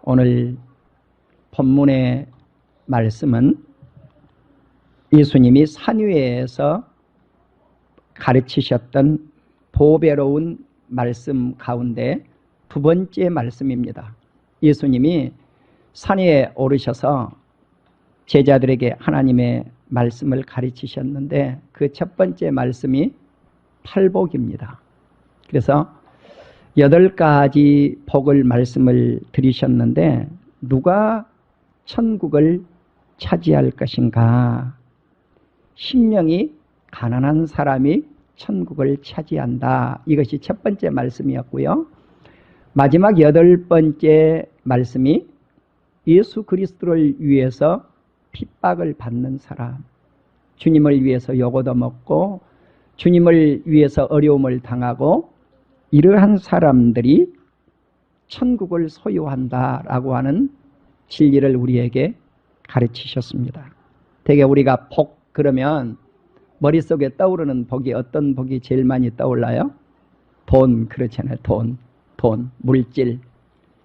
오늘 본문의 말씀은 예수님이 산 위에서 가르치셨던 보배로운 말씀 가운데 두 번째 말씀입니다. 예수님이 산 위에 오르셔서 제자들에게 하나님의 말씀을 가르치셨는데 그 첫 번째 말씀이 팔복입니다. 그래서 8가지 복을 말씀을 드리셨는데 누가 천국을 차지할 것인가? 심령이 가난한 사람이 천국을 차지한다. 이것이 첫 번째 말씀이었고요. 마지막 8번째 말씀이 예수 그리스도를 위해서 핍박을 받는 사람, 주님을 위해서 욕 얻어먹고 주님을 위해서 어려움을 당하고 이러한 사람들이 천국을 소유한다라고 하는 진리를 우리에게 가르치셨습니다. 대개 우리가 복 그러면 머릿속에 떠오르는 복이 어떤 복이 제일 많이 떠올라요? 돈, 그렇잖아요. 돈, 물질.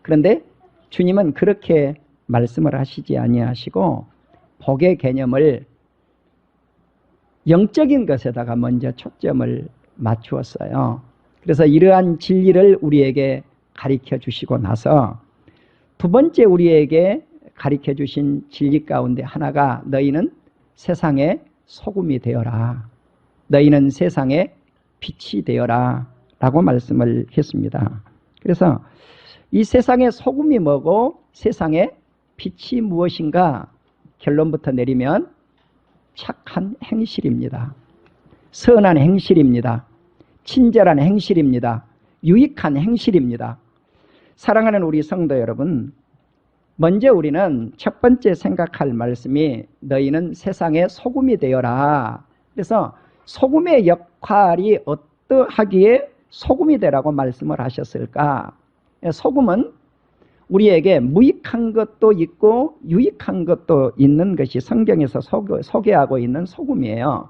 그런데 주님은 그렇게 말씀을 하시지 아니하시고 복의 개념을 영적인 것에다가 먼저 초점을 맞추었어요. 그래서 이러한 진리를 우리에게 가르쳐 주시고 나서 두 번째 우리에게 가르쳐 주신 진리 가운데 하나가 너희는 세상의 소금이 되어라. 너희는 세상의 빛이 되어라. 라고 말씀을 했습니다. 그래서 이 세상의 소금이 뭐고 세상의 빛이 무엇인가 결론부터 내리면 착한 행실입니다. 선한 행실입니다. 친절한 행실입니다. 유익한 행실입니다. 사랑하는 우리 성도 여러분, 먼저 우리는 첫 번째 생각할 말씀이 너희는 세상의 소금이 되어라. 그래서 소금의 역할이 어떠하기에 소금이 되라고 말씀을 하셨을까? 소금은 우리에게 무익한 것도 있고 유익한 것도 있는 것이 성경에서 소개하고 있는 소금이에요.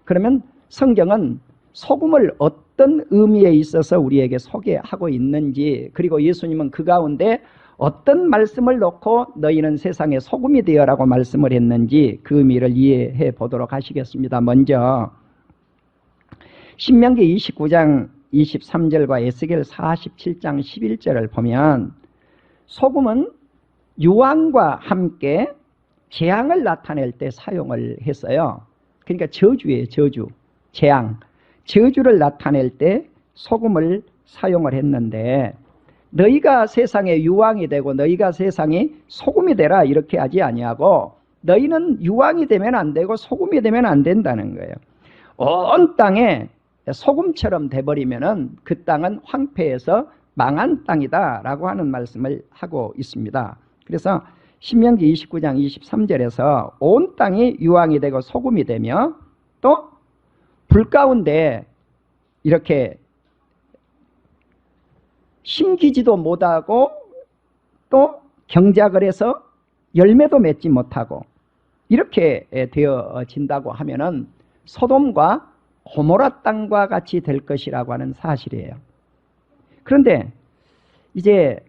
그러면 성경은 소금을 어떤 의미에 있어서 우리에게 소개하고 있는지, 그리고 예수님은 그 가운데 어떤 말씀을 놓고 너희는 세상의 소금이 되어라고 말씀을 했는지 그 의미를 이해해 보도록 하시겠습니다. 먼저 신명기 29장 23절과 에스겔 47장 11절을 보면 소금은 유황과 함께 재앙을 나타낼 때 사용을 했어요. 그러니까 저주예요. 재앙. 저주를 나타낼 때 소금을 사용을 했는데 너희가 세상에 유황이 되고 너희가 세상이 소금이 되라 이렇게 하지 아니하고 너희는 유황이 되면 안 되고 소금이 되면 안 된다는 거예요. 온 땅에 소금처럼 돼버리면은 그 땅은 황폐해서 망한 땅이다라고 하는 말씀을 하고 있습니다. 그래서 신명기 29장 23절에서 온 땅이 유황이 되고 소금이 되며 또 불 가운데 이렇게 심기지도 못하고 또 경작을 해서 열매도 맺지 못하고 이렇게 되어진다고 하면은 소돔과 고모라 땅과 같이 될 것이라고 하는 사실이에요. 그런데 이제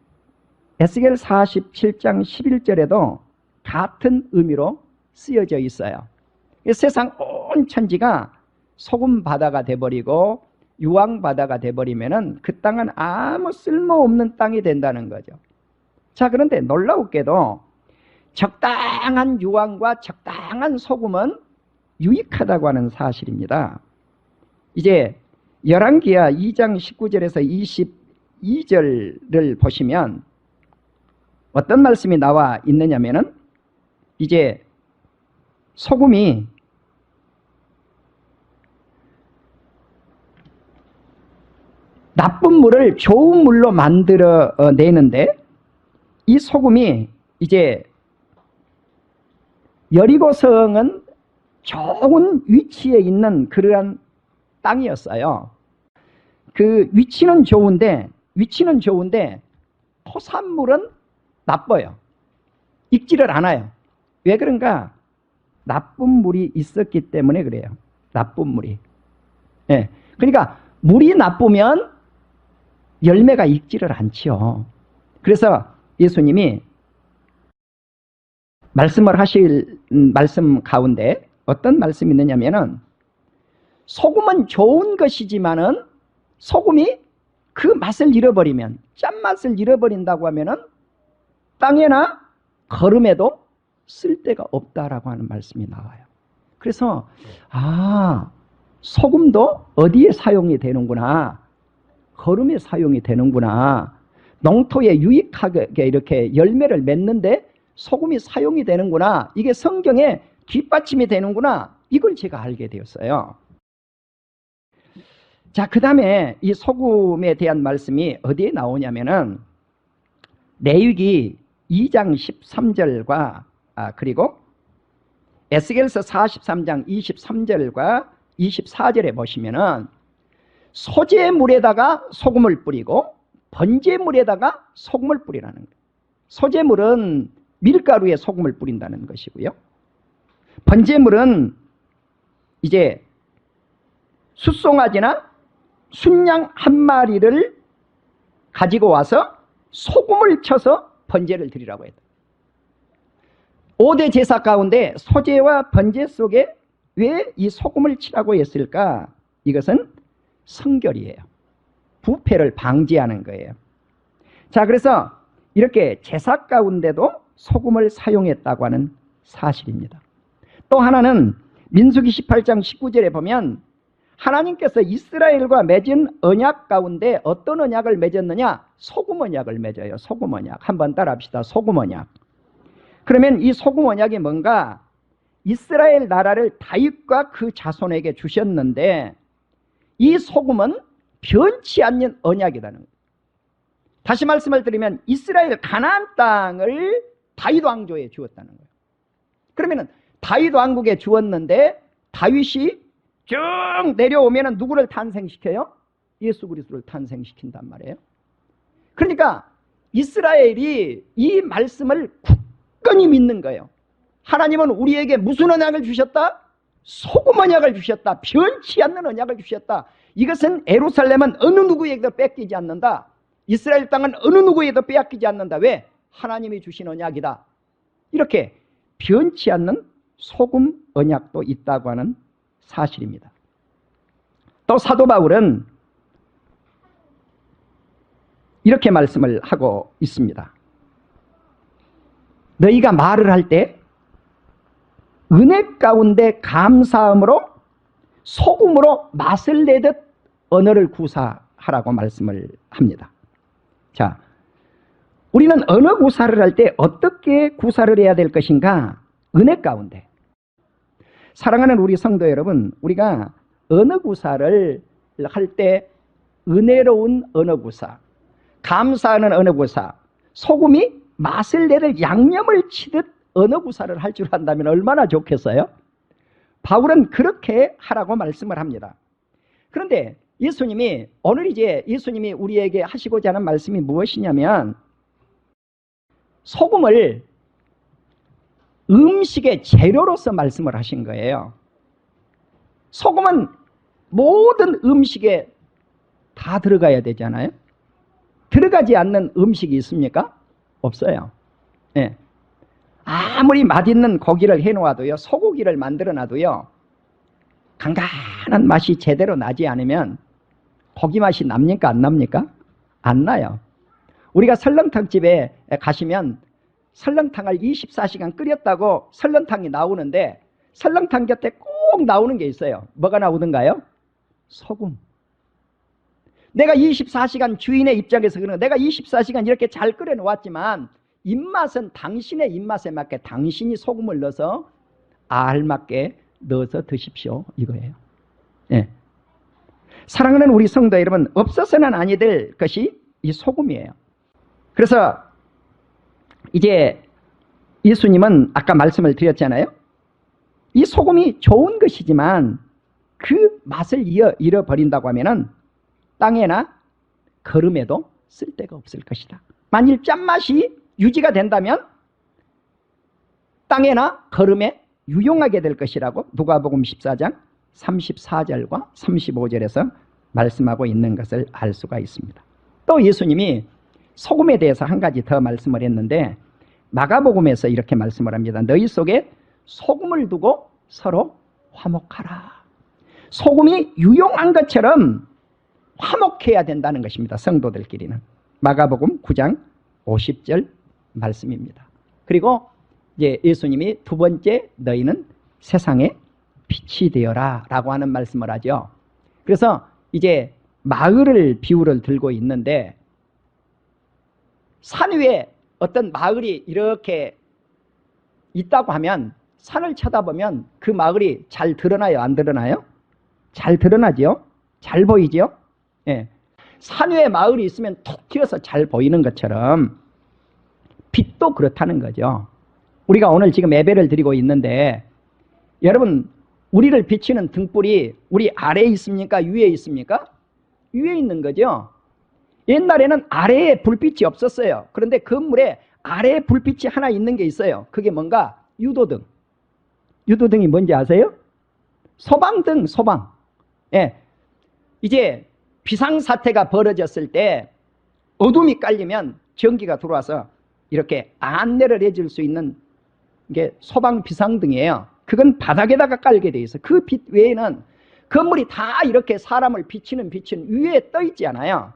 에스겔 47장 11절에도 같은 의미로 쓰여져 있어요. 세상 온 천지가 소금 바다가 돼버리고 유황 바다가 돼버리면은 그 땅은 아무 쓸모없는 땅이 된다는 거죠. 자, 그런데 놀라웠게도 적당한 유황과 적당한 소금은 유익하다고 하는 사실입니다. 이제 열왕기하 2장 19절에서 22절을 보시면 어떤 말씀이 나와 있느냐면은 이제 소금이 나쁜 물을 좋은 물로 만들어 내는데 이 소금이 이제 여리고성은 좋은 위치에 있는 그러한 땅이었어요. 그 위치는 좋은데 토산물은 나빠요. 익지를 않아요. 왜 그런가? 나쁜 물이 있었기 때문에 그래요. 나쁜 물이. 예. 그러니까 물이 나쁘면 열매가 익지를 않지요. 그래서 예수님이 말씀을 하실 말씀 가운데 어떤 말씀이 있느냐면은 소금은 좋은 것이지만은 소금이 그 맛을 잃어버리면, 짠맛을 잃어버린다고 하면은 땅에나 거름에도 쓸데가 없다라고 하는 말씀이 나와요. 그래서 소금도 어디에 사용이 되는구나, 거름에 사용이 되는구나, 농토에 유익하게 이렇게 열매를 맺는데 소금이 사용이 되는구나, 이게 성경에 뒷받침이 되는구나, 이걸 제가 알게 되었어요. 자, 그 다음에 이 소금에 대한 말씀이 어디에 나오냐면은 레위기 2장 13절과 그리고 에스겔서 43장 23절과 24절에 보시면은 소재물에다가 소금을 뿌리고 번제물에다가 소금을 뿌리라는 거예요. 소재물은 밀가루에 소금을 뿌린다는 것이고요. 번제물은 이제 숫송아지나 순양 한 마리를 가지고 와서 소금을 쳐서 번제를 드리라고 했다. 5대 제사 가운데 소제와 번제 속에 왜 이 소금을 치라고 했을까? 이것은 성결이에요. 부패를 방지하는 거예요. 자, 그래서 이렇게 제사 가운데도 소금을 사용했다고 하는 사실입니다. 또 하나는 민수기 18장 19절에 보면 하나님께서 이스라엘과 맺은 언약 가운데 어떤 언약을 맺었느냐? 소금 언약을 맺어요. 소금 언약. 한번 따라합시다. 소금 언약. 그러면 이 소금 언약이 뭔가? 이스라엘 나라를 다윗과 그 자손에게 주셨는데 이 소금은 변치 않는 언약이라는 거예요. 다시 말씀을 드리면 이스라엘 가나안 땅을 다윗 왕조에 주었다는 거예요. 그러면 다윗 왕국에 주었는데 다윗이 쭉 내려오면 누구를 탄생시켜요? 예수 그리스도를 탄생시킨단 말이에요. 그러니까 이스라엘이 이 말씀을 굳건히 믿는 거예요. 하나님은 우리에게 무슨 언약을 주셨다? 소금 언약을 주셨다. 변치 않는 언약을 주셨다. 이것은 예루살렘은 어느 누구에게도 뺏기지 않는다. 이스라엘 땅은 어느 누구에게도 빼앗기지 않는다. 왜? 하나님이 주신 언약이다. 이렇게 변치 않는 소금 언약도 있다고 하는 사실입니다. 또 사도 바울은 이렇게 말씀을 하고 있습니다. 너희가 말을 할 때 은혜 가운데 감사함으로 소금으로 맛을 내듯 언어를 구사하라고 말씀을 합니다. 자, 우리는 언어 구사를 할 때 어떻게 구사를 해야 될 것인가? 은혜 가운데. 사랑하는 우리 성도 여러분, 우리가 언어 구사를 할 때 은혜로운 언어 구사, 감사하는 언어 구사, 소금이 맛을 내를 양념을 치듯 언어 구사를 할 줄 안다면 얼마나 좋겠어요? 바울은 그렇게 하라고 말씀을 합니다. 그런데 예수님이 오늘 이제 예수님이 우리에게 하시고자 하는 말씀이 무엇이냐면 소금을 음식의 재료로서 말씀을 하신 거예요. 소금은 모든 음식에 다 들어가야 되잖아요. 들어가지 않는 음식이 있습니까? 없어요. 네. 아무리 맛있는 고기를 해놓아도요, 소고기를 만들어 놔도요, 간간한 맛이 제대로 나지 않으면 고기 맛이 납니까? 안 납니까? 안 나요. 우리가 설렁탕집에 가시면 설렁탕을 24시간 끓였다고 설렁탕이 나오는데 설렁탕 곁에 꼭 나오는 게 있어요. 뭐가 나오던가요? 소금. 내가 24시간 주인의 입장에서 그러는 거예요. 내가 24시간 이렇게 잘 끓여 놓았지만 입맛은 당신의 입맛에 맞게 당신이 소금을 넣어서 알맞게 넣어서 드십시오. 이거예요. 네. 사랑하는 우리 성도 여러분, 없어서는 아니 될 것이 이 소금이에요. 그래서 이제 예수님은 아까 말씀을 드렸잖아요. 이 소금이 좋은 것이지만 그 맛을 잃어버린다고 하면은 땅에나 거름에도 쓸데가 없을 것이다. 만일 짠맛이 유지가 된다면 땅에나 거름에 유용하게 될 것이라고 누가복음 14장 34절과 35절에서 말씀하고 있는 것을 알 수가 있습니다. 또 예수님이 소금에 대해서 한 가지 더 말씀을 했는데 마가복음에서 이렇게 말씀을 합니다. 너희 속에 소금을 두고 서로 화목하라. 소금이 유용한 것처럼 화목해야 된다는 것입니다. 성도들끼리는. 마가복음 9장 50절 말씀입니다. 그리고 이제 예수님이 두 번째 너희는 세상의 빛이 되어라 라고 하는 말씀을 하죠. 그래서 이제 마을을 비유를 들고 있는데 산 위에 어떤 마을이 이렇게 있다고 하면 산을 쳐다보면 그 마을이 잘 드러나요? 안 드러나요? 잘 드러나죠? 잘 보이죠? 예. 산 위에 마을이 있으면 툭 튀어서 잘 보이는 것처럼 빛도 그렇다는 거죠. 우리가 오늘 지금 예배를 드리고 있는데 여러분 우리를 비치는 등불이 우리 아래에 있습니까? 위에 있습니까? 위에 있는 거죠. 옛날에는 아래에 불빛이 없었어요. 그런데 건물에 아래에 불빛이 하나 있는 게 있어요. 그게 뭔가? 유도등. 유도등이 뭔지 아세요? 소방등, 소방. 예. 이제 비상사태가 벌어졌을 때 어둠이 깔리면 전기가 들어와서 이렇게 안내를 해줄 수 있는 게 소방 비상등이에요. 그건 바닥에다가 깔게 돼 있어요. 그 빛 외에는 건물이 다 이렇게 사람을 비치는 빛은 위에 떠 있지 않아요.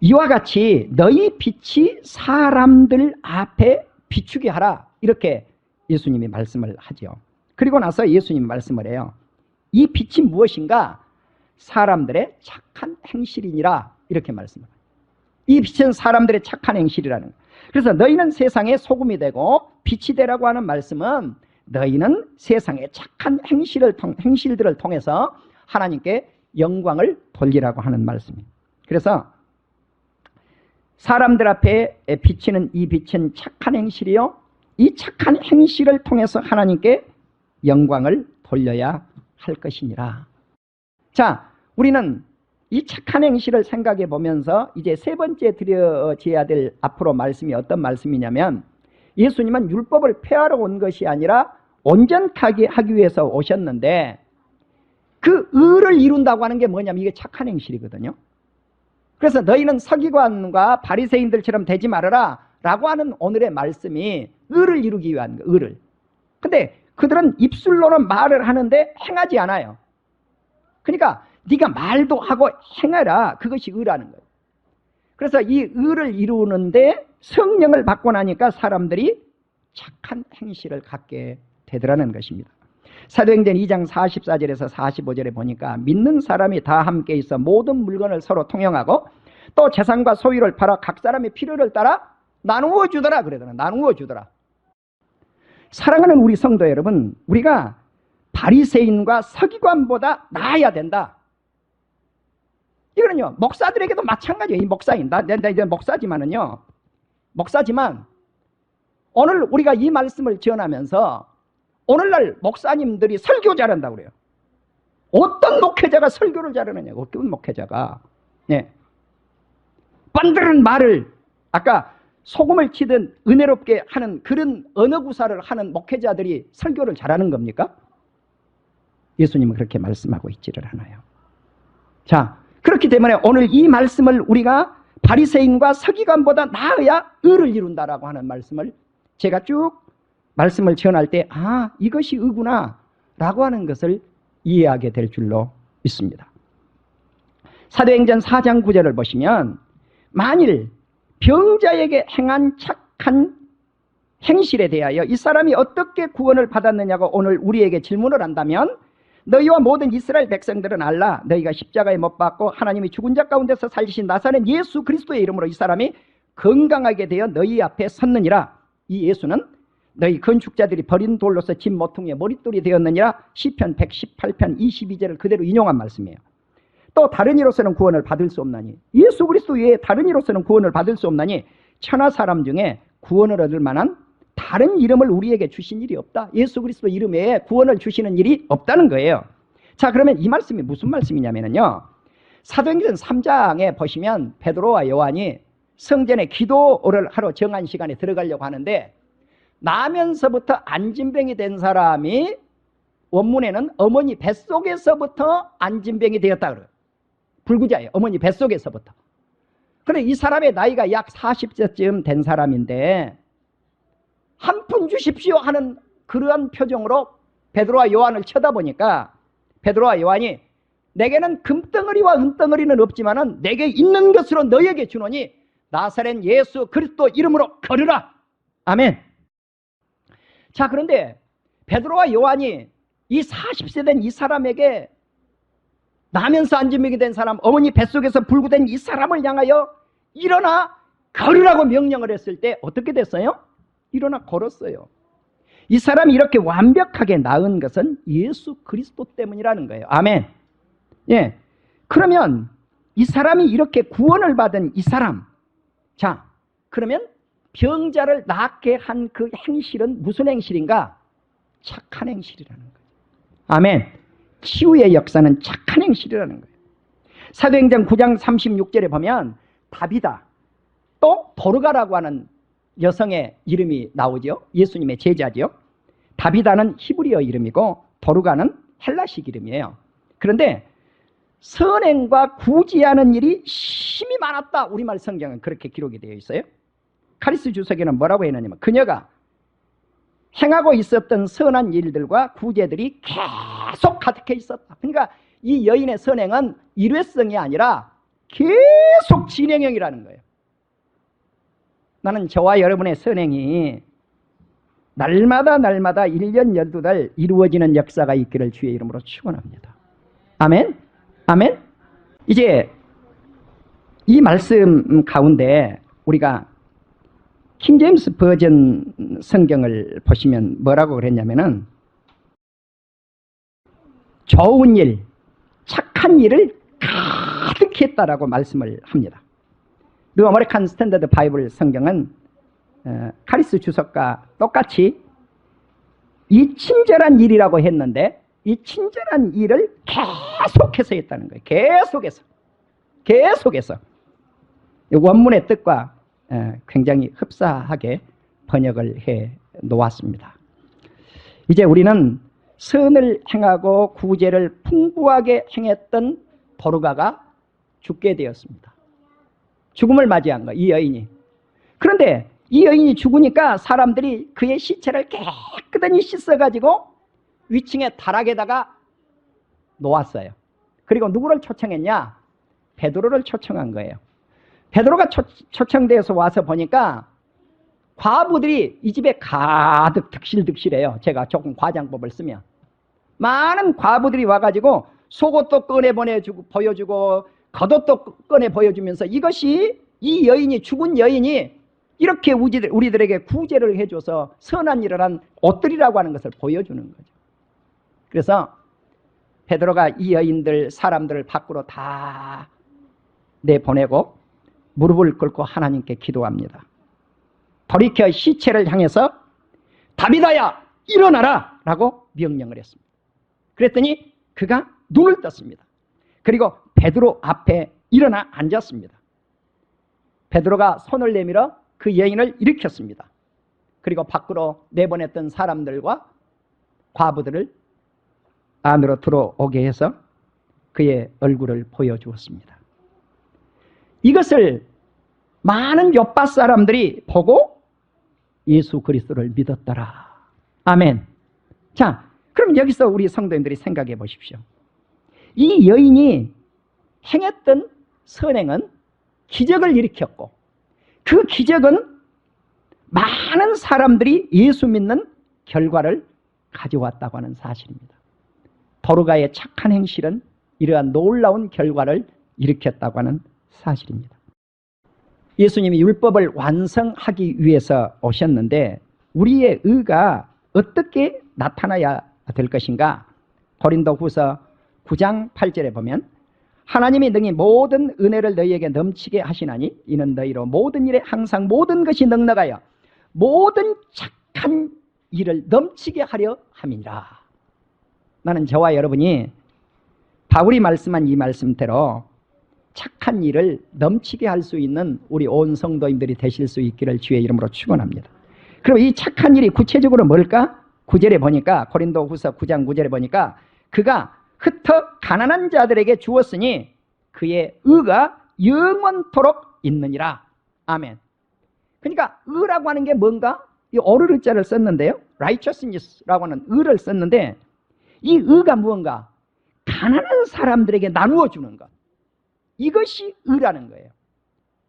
이와 같이 너희 빛이 사람들 앞에 비추게 하라. 이렇게 예수님이 말씀을 하죠. 그리고 나서 예수님이 말씀을 해요. 이 빛이 무엇인가? 사람들의 착한 행실이니라. 이렇게 말씀을 해요. 이 빛은 사람들의 착한 행실이라는 거예요. 그래서 너희는 세상의 소금이 되고 빛이 되라고 하는 말씀은 너희는 세상의 착한 행실들을 통해서 하나님께 영광을 돌리라고 하는 말씀입니다. 그래서 사람들 앞에 비치는 이 빛은 착한 행실이요. 이 착한 행실을 통해서 하나님께 영광을 돌려야 할 것이니라. 자, 우리는 이 착한 행실을 생각해 보면서 이제 세 번째 드려져야 될 앞으로 말씀이 어떤 말씀이냐면 예수님은 율법을 폐하러 온 것이 아니라 온전하게 하기 위해서 오셨는데 그 의를 이룬다고 하는 게 뭐냐면 이게 착한 행실이거든요. 그래서 너희는 서기관과 바리새인들처럼 되지 말아라 라고 하는 오늘의 말씀이 의를 이루기 위한 거예요. 의를. 근데 그들은 입술로는 말을 하는데 행하지 않아요. 그러니까 네가 말도 하고 행해라. 그것이 의라는 거예요. 그래서 이 의를 이루는데 성령을 받고 나니까 사람들이 착한 행실을 갖게 되더라는 것입니다. 사도행전 2장 44절에서 45절에 보니까 믿는 사람이 다 함께 있어 모든 물건을 서로 통용하고 또 재산과 소유를 팔아 각 사람의 필요를 따라 나누어 주더라 그러더라. 나누어 주더라. 사랑하는 우리 성도 여러분, 우리가 바리새인과 서기관보다 나아야 된다. 이거는요 목사들에게도 마찬가지예요. 이 목사인 나 이제 목사지만은요 목사지만 오늘 우리가 이 말씀을 전하면서 오늘날 목사님들이 설교 잘한다고 그래요. 어떤 목회자가 설교를 잘하느냐고. 어떤 목회자가 뻔드는 말을 아까 소금을 치듯 은혜롭게 하는 그런 언어 구사를 하는 목회자들이 설교를 잘하는 겁니까? 예수님은 그렇게 말씀하고 있지를 않아요. 자, 그렇기 때문에 오늘 이 말씀을 우리가 바리새인과 서기관보다 나아야 의를 이룬다라고 하는 말씀을 제가 쭉 말씀을 전할 때 이것이 의구나 라고 하는 것을 이해하게 될 줄로 믿습니다. 사도행전 4장 9절을 보시면 만일 병자에게 행한 착한 행실에 대하여 이 사람이 어떻게 구원을 받았느냐고 오늘 우리에게 질문을 한다면 너희와 모든 이스라엘 백성들은 알라. 너희가 십자가에 못 박고 하나님이 죽은 자 가운데서 살리신 나사렛 예수 그리스도의 이름으로 이 사람이 건강하게 되어 너희 앞에 섰느니라. 이 예수는 너희 건축자들이 버린 돌로서 집 모퉁이에 머릿돌이 되었느니라. 시편 118편 22절을 그대로 인용한 말씀이에요. 또 다른 이로서는 구원을 받을 수 없나니 예수 그리스도 외에 다른 이로서는 구원을 받을 수 없나니 천하 사람 중에 구원을 얻을 만한 다른 이름을 우리에게 주신 일이 없다. 예수 그리스도 이름 외에 구원을 주시는 일이 없다는 거예요. 자, 그러면 이 말씀이 무슨 말씀이냐면요. 사도행전 3장에 보시면 베드로와 요한이 성전에 기도를 하러 정한 시간에 들어가려고 하는데 나면서부터 안진병이 된 사람이 원문에는 어머니 뱃속에서부터 안진병이 되었다 그래요. 불구자예요. 어머니 뱃속에서부터. 그런데 이 사람의 나이가 약 40세쯤 된 사람인데 한 푼 주십시오 하는 그러한 표정으로 베드로와 요한을 쳐다보니까 베드로와 요한이 내게는 금덩어리와 은덩어리는 없지만은 내게 있는 것으로 너에게 주노니 나사렛 예수 그리스도 이름으로 걸으라. 아멘. 자, 그런데 베드로와 요한이 이 40세 된 이 사람에게 나면서 안진병이 된 사람, 어머니 뱃속에서 불구된 이 사람을 향하여 일어나 걸으라고 명령을 했을 때 어떻게 됐어요? 일어나 걸었어요. 이 사람이 이렇게 완벽하게 나은 것은 예수 그리스도 때문이라는 거예요. 아멘. 예. 그러면 이 사람이 이렇게 구원을 받은 이 사람, 자, 그러면 병자를 낫게 한 그 행실은 무슨 행실인가? 착한 행실이라는 거예요. 아멘. 치유의 역사는 착한 행실이라는 거예요. 사도행전 9장 36절에 보면 다비다, 또 도르가라고 하는 여성의 이름이 나오죠. 예수님의 제자죠. 다비다는 히브리어 이름이고 도르가는 헬라식 이름이에요. 그런데 선행과 구제하는 일이 심히 많았다. 우리말 성경은 그렇게 기록이 되어 있어요. 카리스 주석에는 뭐라고 했느냐면 그녀가 행하고 있었던 선한 일들과 구제들이 계속 가득해 있었다. 그러니까 이 여인의 선행은 일회성이 아니라 계속 진행형이라는 거예요. 나는 저와 여러분의 선행이 날마다 1년 12달 이루어지는 역사가 있기를 주의 이름으로 축원합니다. 아멘. 아멘. 이제 이 말씀 가운데 우리가 킹제임스 버전 성경을 보시면 뭐라고 그랬냐면은 좋은 일, 착한 일을 가득히 했다라고 말씀을 합니다. 뉴 아메리칸 스탠더드 바이블 성경은 카리스 주석과 똑같이 이 친절한 일이라고 했는데 이 친절한 일을 계속해서 했다는 거예요. 계속해서. 원문의 뜻과 굉장히 흡사하게 번역을 해 놓았습니다. 이제 우리는 선을 행하고 구제를 풍부하게 행했던 도르가가 죽게 되었습니다. 죽음을 맞이한 거, 이 여인이. 그런데 이 여인이 죽으니까 사람들이 그의 시체를 깨끗이 씻어가지고 위층의 다락에다가 놓았어요. 그리고 누구를 초청했냐? 베드로를 초청한 거예요. 베드로가 초청되어서 와서 보니까 과부들이 이 집에 가득 득실득실해요. 제가 조금 과장법을 쓰면. 많은 과부들이 와가지고 속옷도 꺼내 보여주고 겉옷도 꺼내 보여주면서 이것이 이 여인이, 죽은 여인이 이렇게 우리들에게 구제를 해줘서 선한 일을 한 옷들이라고 하는 것을 보여주는 거죠. 그래서 베드로가 이 여인들, 사람들을 밖으로 다 내보내고 무릎을 꿇고 하나님께 기도합니다. 돌이켜 시체를 향해서 다비다야 일어나라 라고 명령을 했습니다. 그랬더니 그가 눈을 떴습니다. 그리고 베드로 앞에 일어나 앉았습니다. 베드로가 손을 내밀어 그 여인을 일으켰습니다. 그리고 밖으로 내보냈던 사람들과 과부들을 안으로 들어오게 해서 그의 얼굴을 보여주었습니다. 이것을 많은 요파 사람들이 보고 예수 그리스도를 믿었더라. 아멘. 자, 그럼 여기서 우리 성도님들이 생각해 보십시오. 이 여인이 행했던 선행은 기적을 일으켰고 그 기적은 많은 사람들이 예수 믿는 결과를 가져왔다고 하는 사실입니다. 도르가의 착한 행실은 이러한 놀라운 결과를 일으켰다고 하는 사실입니다. 예수님이 율법을 완성하기 위해서 오셨는데 우리의 의가 어떻게 나타나야 될 것인가? 고린도후서 9장 8절에 보면 하나님이 능히 모든 은혜를 너희에게 넘치게 하시나니 이는 너희로 모든 일에 항상 모든 것이 넉넉하여 모든 착한 일을 넘치게 하려 함이니라. 나는 저와 여러분이 바울이 말씀한 이 말씀대로 착한 일을 넘치게 할 수 있는 우리 온 성도님들이 되실 수 있기를 주의 이름으로 축원합니다. 그럼 이 착한 일이 구체적으로 뭘까? 9절에 보니까 고린도후서 9장 9절에 보니까 그가 흩어 가난한 자들에게 주었으니 그의 의가 영원토록 있느니라. 아멘. 그러니까 의라고 하는 게 뭔가? 이 오르르자를 썼는데요. righteousness라고 하는 의를 썼는데 이 의가 무언가? 가난한 사람들에게 나누어 주는 것. 이것이 의라는 거예요.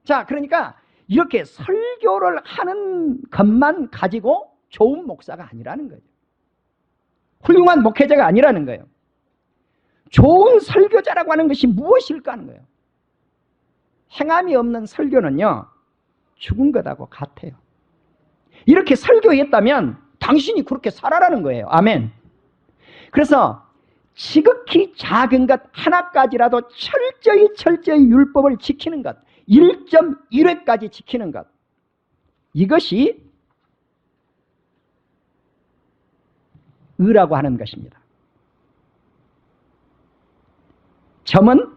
자, 그러니까 이렇게 설교를 하는 것만 가지고 좋은 목사가 아니라는 거예요. 훌륭한 목회자가 아니라는 거예요. 좋은 설교자라고 하는 것이 무엇일까 하는 거예요. 행함이 없는 설교는요, 죽은 것하고 같아요. 이렇게 설교했다면 당신이 그렇게 살아라는 거예요. 아멘. 그래서 지극히 작은 것 하나까지라도 철저히 율법을 지키는 것, 1.1회까지 지키는 것, 이것이 의라고 하는 것입니다. 점은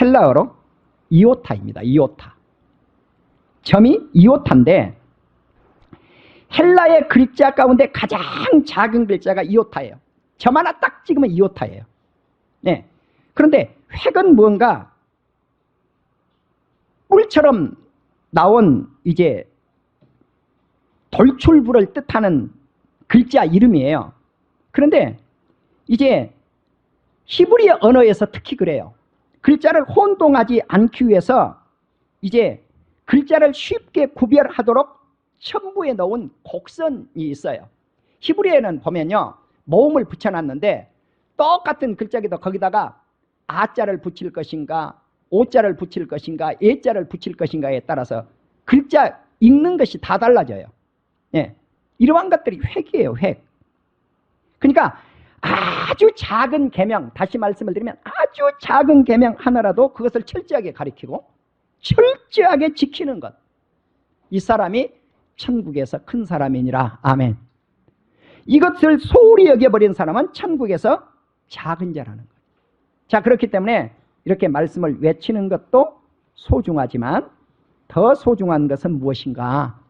헬라어로 이오타입니다. 이오타. 점이 이오타인데 헬라의 글자 가운데 가장 작은 글자가 이오타예요. 점 하나 딱 찍으면 이오타예요. 네. 그런데 획은 뭔가 뿔처럼 나온 이제 돌출부를 뜻하는 글자 이름이에요. 그런데 이제 히브리 언어에서 특히 그래요. 글자를 혼동하지 않기 위해서 이제 글자를 쉽게 구별하도록 첨부에 넣은 곡선이 있어요. 히브리에는 보면요, 모음을 붙여놨는데 똑같은 글자기도 거기다가 아자를 붙일 것인가, 오자를 붙일 것인가, 예자를 붙일 것인가에 따라서 글자 읽는 것이 다 달라져요. 예. 이러한 것들이 획이에요, 획. 그러니까 아주 작은 계명, 다시 말씀을 드리면 아주 작은 계명 하나라도 그것을 철저하게 가리키고 철저하게 지키는 것. 이 사람이 천국에서 큰 사람이니라. 아멘. 이것을 소홀히 여겨버린 사람은 천국에서 작은 자라는 거예요. 자, 그렇기 때문에 이렇게 말씀을 외치는 것도 소중하지만 더 소중한 것은 무엇인가?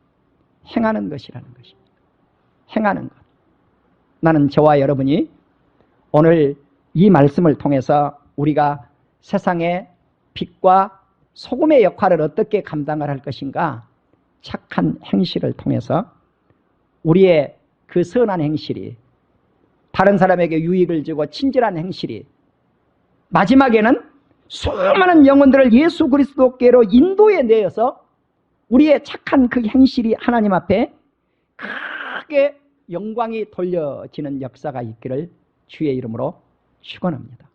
행하는 것이라는 것입니다. 행하는 것. 나는 저와 여러분이 오늘 이 말씀을 통해서 우리가 세상의 빛과 소금의 역할을 어떻게 감당을 할 것인가? 착한 행실을 통해서 우리의 그 선한 행실이 다른 사람에게 유익을 주고 친절한 행실이 마지막에는 수많은 영혼들을 예수 그리스도께로 인도해 내어서 우리의 착한 그 행실이 하나님 앞에 크게 영광이 돌려지는 역사가 있기를 주의 이름으로 축원합니다.